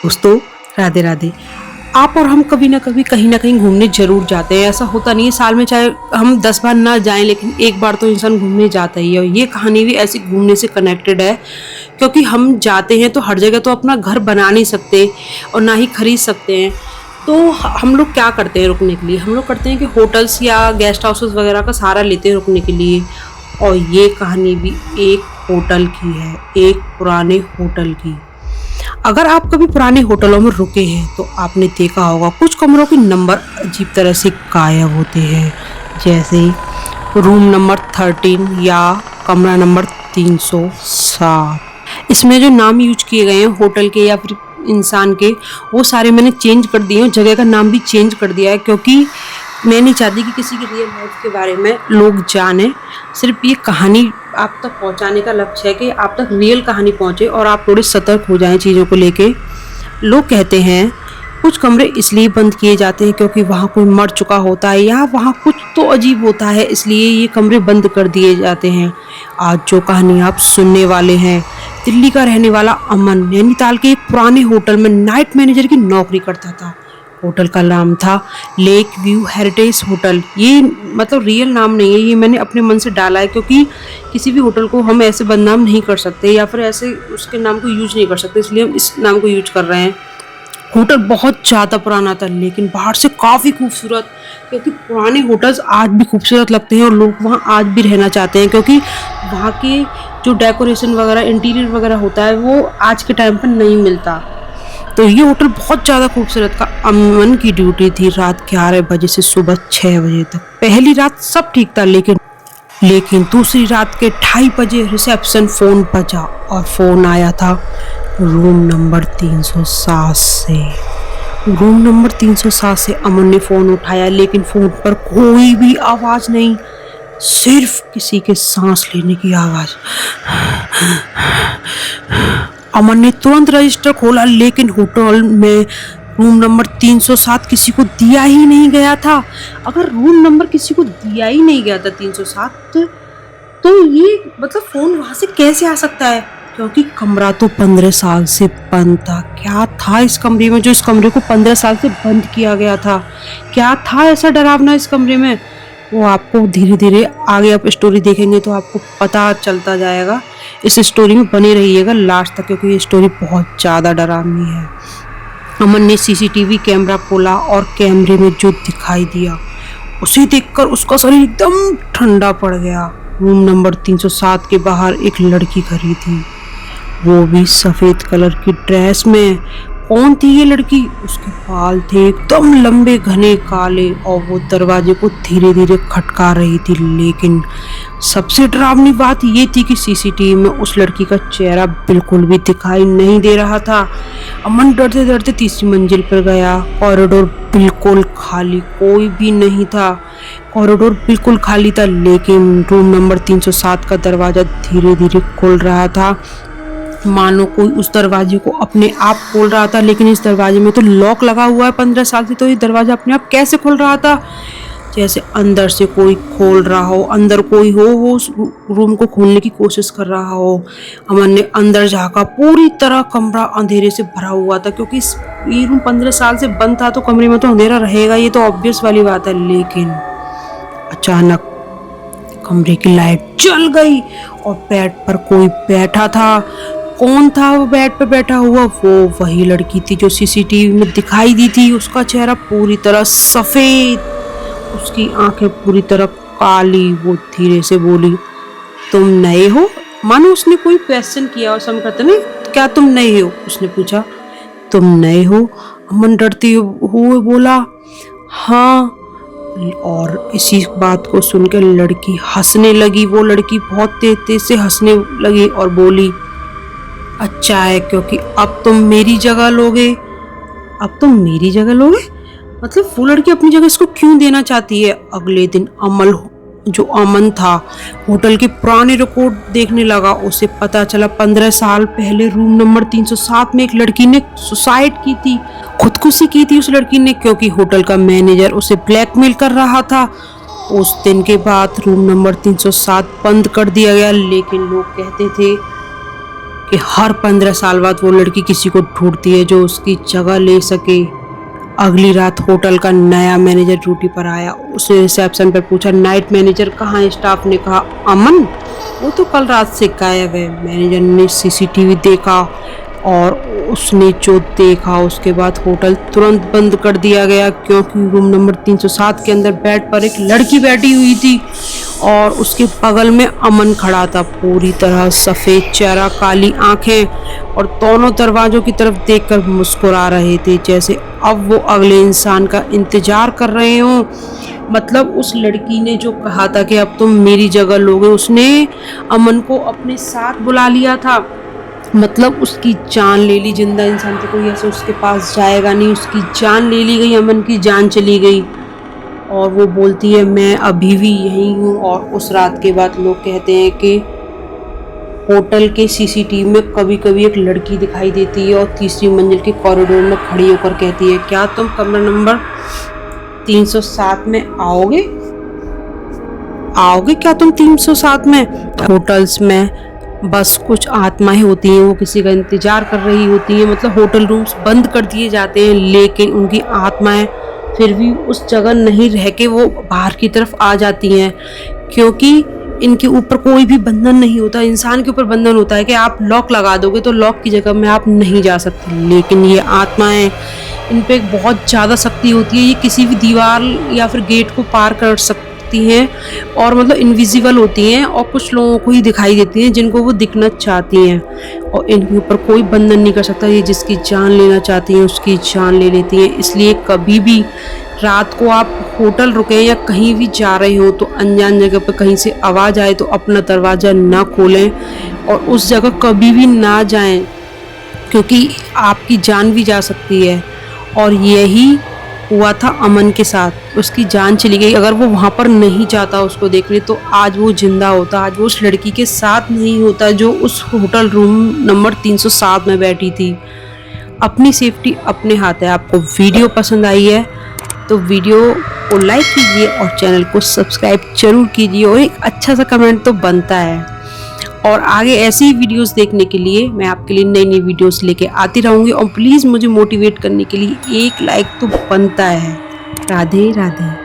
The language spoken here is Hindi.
दोस्तों, राधे राधे। आप और हम कभी ना कभी कहीं ना कहीं घूमने जरूर जाते हैं। ऐसा होता नहीं है साल में चाहे हम 10 बार ना जाएं, लेकिन एक बार तो इंसान घूमने जाता ही है। और ये कहानी भी ऐसी घूमने से कनेक्टेड है, क्योंकि हम जाते हैं तो हर जगह तो अपना घर बना नहीं सकते और ना ही खरीद सकते हैं। तो हम लोग क्या करते हैं रुकने के लिए? हम लोग करते हैं कि होटल्स या गेस्ट हाउसेस वगैरह का सहारा लेते हैं रुकने के लिए। और ये कहानी भी एक होटल की है, एक पुराने होटल की। अगर आप कभी पुराने होटलों में रुके हैं तो आपने देखा होगा कुछ कमरों के नंबर अजीब तरह से गायब होते हैं, जैसे रूम नंबर 13 या कमरा नंबर 307। इसमें जो नाम यूज किए गए हैं होटल के या फिर इंसान के, वो सारे मैंने चेंज कर दिए हैं। जगह का नाम भी चेंज कर दिया है, क्योंकि मैं नहीं चाहती कि किसी की रियल लाइफ के बारे में लोग जाने। सिर्फ ये कहानी आप तक पहुंचाने का लक्ष्य है कि आप तक रियल कहानी पहुंचे और आप थोड़े सतर्क हो जाएं चीज़ों को लेके। लोग कहते हैं कुछ कमरे इसलिए बंद किए जाते हैं क्योंकि वहाँ कोई मर चुका होता है या वहाँ कुछ तो अजीब होता है, इसलिए ये कमरे बंद कर दिए जाते हैं। आज जो कहानी आप सुनने वाले हैं, दिल्ली का रहने वाला अमन नैनीताल के एक पुराने होटल में नाइट मैनेजर की नौकरी करता था। होटल का नाम था लेक व्यू हेरिटेज होटल। ये मतलब रियल नाम नहीं है, ये मैंने अपने मन से डाला है, क्योंकि किसी भी होटल को हम ऐसे बदनाम नहीं कर सकते या फिर ऐसे उसके नाम को यूज नहीं कर सकते, इसलिए हम इस नाम को यूज कर रहे हैं। होटल बहुत ज़्यादा पुराना था, लेकिन बाहर से काफ़ी खूबसूरत, क्योंकि पुराने होटल्स आज भी खूबसूरत लगते हैं और लोग वहाँ आज भी रहना चाहते हैं, क्योंकि वहाँ के जो डेकोरेशन वगैरह इंटीरियर वगैरह होता है वो आज के टाइम पर नहीं मिलता। तो ये होटल बहुत ज़्यादा खूबसूरत का। अमन की ड्यूटी थी रात 11 बजे से सुबह 6 बजे तक। पहली रात सब ठीक था, लेकिन दूसरी रात के 2:30 बजे रिसेप्शन फोन बजा और फोन आया था रूम नंबर 307 से। रूम नंबर 307 से अमन ने फ़ोन उठाया, लेकिन फ़ोन पर कोई भी आवाज़ नहीं, सिर्फ किसी के सांस लेने की आवाज़। अमन ने तुरंत रजिस्टर खोला, लेकिन होटल में रूम नंबर 307 किसी को दिया ही नहीं गया था। अगर रूम नंबर किसी को दिया ही नहीं गया था 307, तो ये मतलब फ़ोन वहाँ से कैसे आ सकता है? क्योंकि कमरा तो 15 साल से बंद था। क्या था इस कमरे में जो इस कमरे को 15 साल से बंद किया गया था? क्या था ऐसा डरावना इस कमरे में? वो आपको धीरे धीरे आगे आप स्टोरी देखेंगे तो आपको पता चलता जाएगा। इस स्टोरी में बने रहिएगा लास्ट तक, क्योंकि ये स्टोरी बहुत ज़्यादा डरावनी है। अमन ने सीसीटीवी कैमरा खोला और कैमरे में जो दिखाई दिया उसे देखकर उसका शरीर एकदम ठंडा पड़ गया। रूम नंबर 307 के बाहर एक लड़की खड़ी थी, वो भी सफ़ेद कलर की ड्रेस में। कौन थी ये लड़की? उसके बाल थे एकदम लंबे घने काले और वो दरवाजे को धीरे धीरे खटका रही थी। लेकिन सबसे डरावनी बात ये थी कि सीसीटीवी में उस लड़की का चेहरा बिल्कुल भी दिखाई नहीं दे रहा था। अमन डरते डरते तीसरी मंजिल पर गया। कॉरिडोर बिल्कुल खाली, कोई भी नहीं था। कॉरिडोर बिल्कुल खाली था, लेकिन रूम नंबर 307 का दरवाज़ा धीरे धीरे खुल रहा था, मानो कोई उस दरवाजे को अपने आप खोल रहा था। लेकिन इस दरवाजे में तो लॉक लगा हुआ है 15 साल से, तो ये दरवाजा अपने आप कैसे खुल रहा था? जैसे अंदर से कोई खोल रहा हो, अंदर कोई हो वो उस रूम को खोलने की कोशिश कर रहा हो। अमन ने अंदर झाँका, पूरी तरह कमरा अंधेरे से भरा हुआ था, क्योंकि ये रूम 15 साल से बंद था तो कमरे में तो अंधेरा रहेगा, ये तो ऑब्वियस वाली बात है। लेकिन अचानक कमरे की लाइट जल गई और बेड पर कोई बैठा था। कौन था वो बेड पर बैठा हुआ? वो वही लड़की थी जो सीसीटीवी में दिखाई दी थी। उसका चेहरा पूरी तरह सफ़ेद, उसकी आंखें पूरी तरह काली। वो धीरे से बोली, तुम नए हो? मानो उसने कोई क्वेश्चन किया और सब कहते नहीं, क्या तुम नए हो? उसने पूछा, तुम नए हो? अमन डरती हुए बोला, हाँ। और इसी बात को सुनकर लड़की हंसने लगी। वो लड़की बहुत तेज तेज से हंसने लगी और बोली, अच्छा है, क्योंकि अब तुम मेरी जगह लोगे। अब तुम मेरी जगह लोगे मतलब वो लड़की अपनी जगह इसको क्यों देना चाहती है? अगले दिन अमन था होटल के पुराने रिकॉर्ड देखने लगा। उसे पता चला 15 साल पहले रूम नंबर 307 में एक लड़की ने सुसाइड की थी, खुदकुशी की थी उस लड़की ने, क्योंकि होटल का मैनेजर उसे ब्लैकमेल कर रहा था। उस दिन के बाद रूम नंबर 307 बंद कर दिया गया, लेकिन लोग कहते थे कि हर 15 साल बाद वो लड़की किसी को ढूंढती है जो उसकी जगह ले सके। अगली रात होटल का नया मैनेजर ड्यूटी पर आया। उसने रिसेप्शन पर पूछा, नाइट मैनेजर कहाँ है? स्टाफ ने कहा, अमन वो तो कल रात से गायब है। मैनेजर ने सीसीटीवी देखा और उसने जो देखा उसके बाद होटल तुरंत बंद कर दिया गया, क्योंकि रूम नंबर 307 के अंदर बेड पर एक लड़की बैठी हुई थी और उसके बगल में अमन खड़ा था। पूरी तरह सफ़ेद चेहरा, काली आंखें और दोनों दरवाजों की तरफ देखकर मुस्कुरा रहे थे, जैसे अब वो अगले इंसान का इंतजार कर रहे हों। मतलब उस लड़की ने जो कहा था कि अब तुम मेरी जगह लोगे, उसने अमन को अपने साथ बुला लिया था। मतलब उसकी जान ले ली। जिंदा इंसान तो कोई ऐसे उसके पास जाएगा नहीं। उसकी जान ले ली गई, अमन की जान चली गई। और वो बोलती है, मैं अभी भी यहीं हूँ। और उस रात के बाद लोग कहते हैं कि होटल के सीसीटीवी में कभी कभी एक लड़की दिखाई देती है और तीसरी मंजिल के कॉरिडोर में खड़ी होकर कहती है, क्या तुम कमरा नंबर 307 में आओगे? क्या तुम 307 में? होटल्स में बस कुछ आत्माएं होती हैं, वो किसी का इंतजार कर रही होती हैं। मतलब होटल रूम्स बंद कर दिए जाते हैं, लेकिन उनकी आत्माएं फिर भी उस जगह नहीं रह के वो बाहर की तरफ आ जाती हैं, क्योंकि इनके ऊपर कोई भी बंधन नहीं होता। इंसान के ऊपर बंधन होता है कि आप लॉक लगा दोगे तो लॉक की जगह में आप नहीं जा सकते, लेकिन ये आत्माएं, इन पे एक बहुत ज़्यादा शक्ति होती है। ये किसी भी दीवार या फिर गेट को पार कर सकती हैं और मतलब इनविजिबल होती हैं और कुछ लोगों को ही दिखाई देती हैं जिनको वो दिखना चाहती हैं, और इनके ऊपर कोई बंधन नहीं कर सकता। ये जिसकी जान लेना चाहती हैं उसकी जान ले लेती हैं। इसलिए कभी भी रात को आप होटल रुके या कहीं भी जा रहे हो तो अनजान जगह पर कहीं से आवाज़ आए तो अपना दरवाज़ा ना खोलें और उस जगह कभी भी ना जाएं, क्योंकि आपकी जान भी जा सकती है। और यही हुआ था अमन के साथ। उसकी जान चली गई। अगर वो वहाँ पर नहीं जाता उसको देखने तो आज वो जिंदा होता, आज वो उस लड़की के साथ नहीं होता जो उस होटल रूम नंबर 307 में बैठी थी। अपनी सेफ्टी अपने हाथ है। आपको वीडियो पसंद आई है तो वीडियो को लाइक कीजिए और चैनल को सब्सक्राइब जरूर कीजिए, और एक अच्छा सा कमेंट तो बनता है। और आगे ऐसी ही वीडियोस देखने के लिए मैं आपके लिए नई नई वीडियोस लेके आती रहूँगी, और प्लीज़ मुझे मोटिवेट करने के लिए एक लाइक तो बनता है। राधे राधे।